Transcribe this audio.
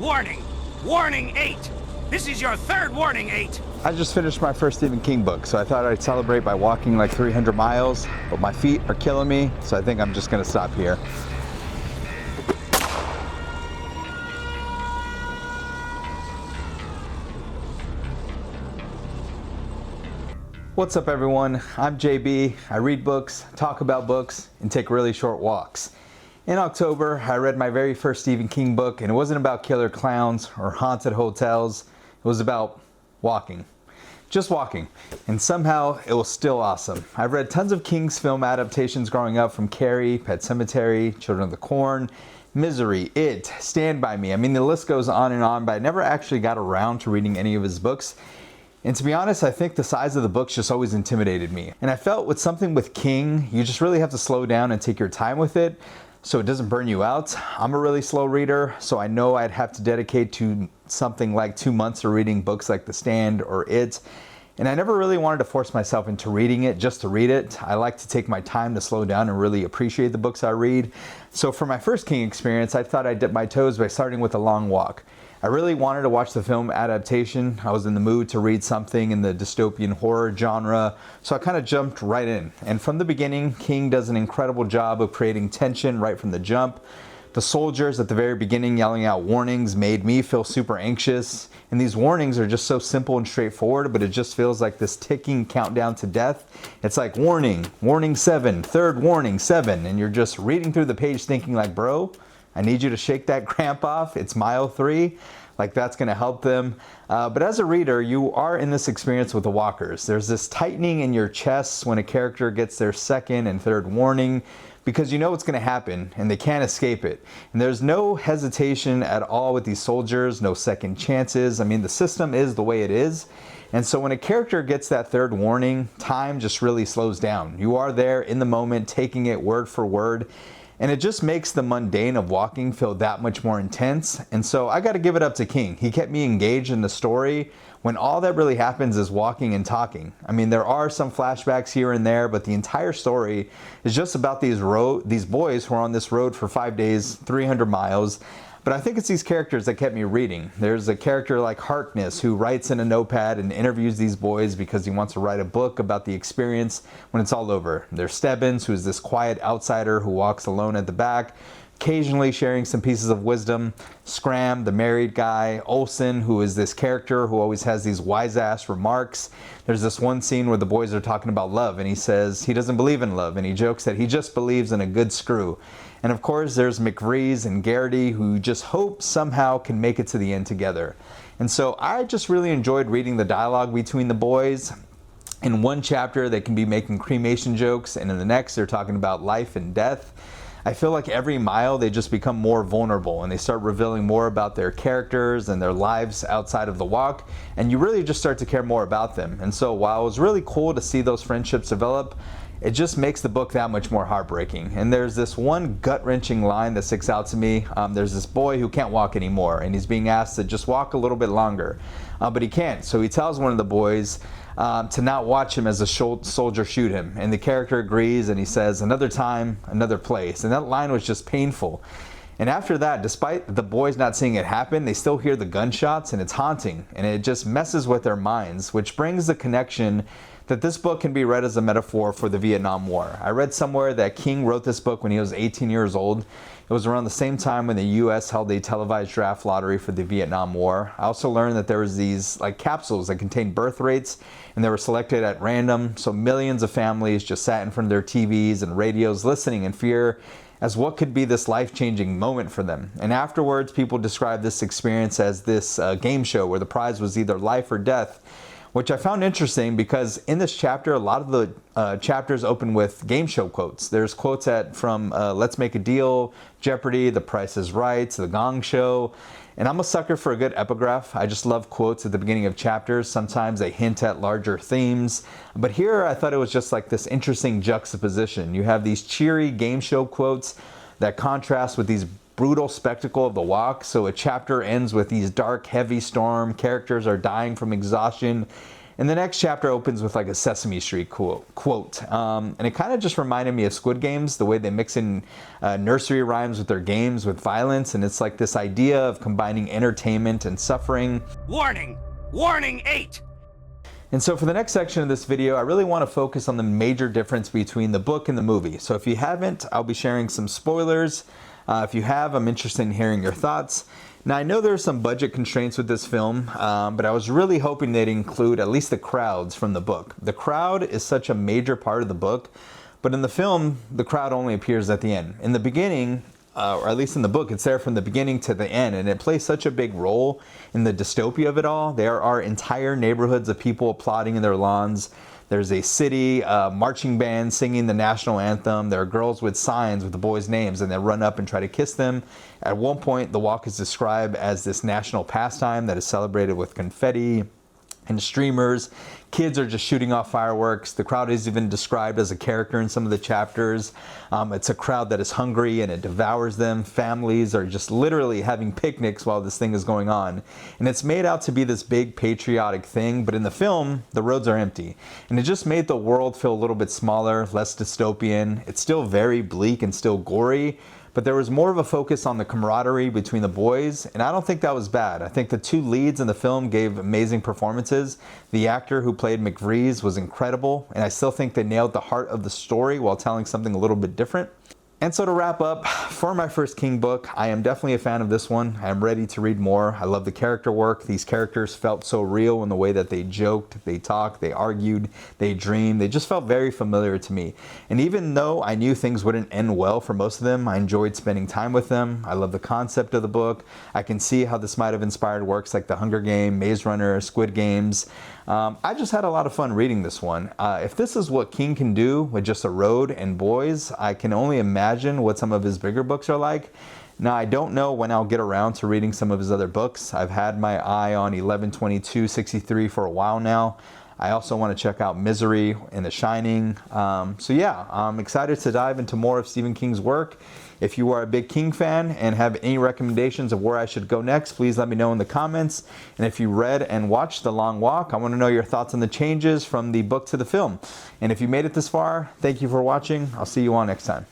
Warning! Warning 8! This is your third warning, 8! I just finished my first Stephen King book, so I thought I'd celebrate by walking like 300 miles, but my feet are killing me, so I think I'm just gonna stop here. What's up everyone? I'm JB. I read books, talk about books, and take really short walks. In October, I read my very first Stephen King book, and it wasn't about killer clowns or haunted hotels. It was about walking. Just walking. And somehow, it was still awesome. I've read tons of King's film adaptations growing up, from Carrie, Pet Sematary, Children of the Corn, Misery, It, Stand By Me. I mean, the list goes on, but I never actually got around to reading any of his books. And to be honest, I think the size of the books just always intimidated me. And I felt with something with King, you just really have to slow down and take your time with it so it doesn't burn you out. I'm a really slow reader, so I know I'd have to dedicate to something like 2 months for reading books like The Stand or It. And I never really wanted to force myself into reading it just to read it. I like to take my time to slow down and really appreciate the books I read. So for my first King experience, I thought I'd dip my toes by starting with a long walk. I really wanted to watch the film adaptation. I was in the mood to read something in the dystopian horror genre, so I kind of jumped right in. And from the beginning, King does an incredible job of creating tension right from the jump. The soldiers at the very beginning yelling out warnings made me feel super anxious. And these warnings are just so simple and straightforward, but it just feels like this ticking countdown to death. It's like warning, warning 7, third warning 7, and you're just reading through the page thinking like, bro, I need you to shake that cramp off. It's mile 3. Like that's going to help them. But as a reader, you are in this experience with the walkers. There's this tightening in your chest when a character gets their second and third warning, because you know what's going to happen and they can't escape it. And there's no hesitation at all with these soldiers, no second chances. I mean, the system is the way it is. And so when a character gets that third warning, time just really slows down. You are there in the moment, taking it word for word. And it just makes the mundane of walking feel that much more intense. And so I got to give it up to King. He kept me engaged in the story when all that really happens is walking and talking. I mean, there are some flashbacks here and there, but the entire story is just about these boys who are on this road for 5 days, 300 miles. But I think it's these characters that kept me reading. There's a character like Harkness who writes in a notepad and interviews these boys because he wants to write a book about the experience when it's all over. There's Stebbins, who is this quiet outsider who walks alone at the back, occasionally sharing some pieces of wisdom. Scram, the married guy. Olsen, who is this character who always has these wise-ass remarks. There's this one scene where the boys are talking about love, and he says he doesn't believe in love, and he jokes that he just believes in a good screw. And of course, there's McVries and Garrity, who just hope somehow can make it to the end together. And so I just really enjoyed reading the dialogue between the boys. In one chapter, they can be making cremation jokes, and in the next, they're talking about life and death. I feel like every mile they just become more vulnerable and they start revealing more about their characters and their lives outside of the walk, and you really just start to care more about them. And so while it was really cool to see those friendships develop, it just makes the book that much more heartbreaking. And there's this one gut-wrenching line that sticks out to me. There's this boy who can't walk anymore, and he's being asked to just walk a little bit longer, but he can't. So he tells one of the boys to not watch him as a soldier shoot him. And the character agrees, and he says, another time, another place. And that line was just painful. And after that, despite the boys not seeing it happen, they still hear the gunshots, and it's haunting. And it just messes with their minds, which brings the connection that this book can be read as a metaphor for the Vietnam War. I read somewhere that King wrote this book when he was 18 years old. It was around the same time when the US held a televised draft lottery for the Vietnam War. I also learned that there was these like capsules that contained birth rates, and they were selected at random. So millions of families just sat in front of their TVs and radios listening in fear as what could be this life-changing moment for them. And afterwards, people described this experience as this game show where the prize was either life or death, which I found interesting because in this chapter, a lot of the chapters open with game show quotes. There's quotes from Let's Make a Deal, Jeopardy, The Price is Right, The Gong Show. And I'm a sucker for a good epigraph. I just love quotes at the beginning of chapters. Sometimes they hint at larger themes. But here I thought it was just like this interesting juxtaposition. You have these cheery game show quotes that contrast with these brutal spectacle of the walk. So a chapter ends with these dark, heavy storm. Characters are dying from exhaustion. And the next chapter opens with like a Sesame Street quote. And it kind of just reminded me of Squid Games, the way they mix in nursery rhymes with their games with violence. And it's like this idea of combining entertainment and suffering. Warning! Warning 8! And so for the next section of this video, I really want to focus on the major difference between the book and the movie. So if you haven't, I'll be sharing some spoilers. If you have, I'm interested in hearing your thoughts. Now, I know there are some budget constraints with this film, but I was really hoping they'd include at least the crowds from the book. The crowd is such a major part of the book, but in the film, the crowd only appears at the end. In the beginning, or at least in the book, it's there from the beginning to the end, and it plays such a big role in the dystopia of it all. There are entire neighborhoods of people applauding in their lawns. There's a city marching band singing the national anthem. There are girls with signs with the boys' names, and they run up and try to kiss them. At one point, the walk is described as this national pastime that is celebrated with confetti and streamers. Kids are just shooting off fireworks. The crowd is even described as a character in some of the chapters. It's a crowd that is hungry and it devours them. Families are just literally having picnics while this thing is going on. And it's made out to be this big patriotic thing, but in the film, the roads are empty. And it just made the world feel a little bit smaller, less dystopian. It's still very bleak and still gory, but there was more of a focus on the camaraderie between the boys, and I don't think that was bad. I think the two leads in the film gave amazing performances. The actor who played McVrees was incredible, and I still think they nailed the heart of the story while telling something a little bit different. And so to wrap up, for my first King book, I am definitely a fan of this one. I am ready to read more. I love the character work. These characters felt so real in the way that they joked, they talked, they argued, they dreamed. They just felt very familiar to me. And even though I knew things wouldn't end well for most of them, I enjoyed spending time with them. I love the concept of the book. I can see how this might have inspired works like The Hunger Games, Maze Runner, Squid Games. I just had a lot of fun reading this one. If this is what King can do with just a road and boys, I can only imagine what some of his bigger books are like. Now, I don't know when I'll get around to reading some of his other books. I've had my eye on 11/22/63 for a while now. I also want to check out Misery and The Shining. So yeah, I'm excited to dive into more of Stephen King's work. If you are a big King fan and have any recommendations of where I should go next, please let me know in the comments. And if you read and watched The Long Walk, I want to know your thoughts on the changes from the book to the film. And if you made it this far, thank you for watching. I'll see you all next time.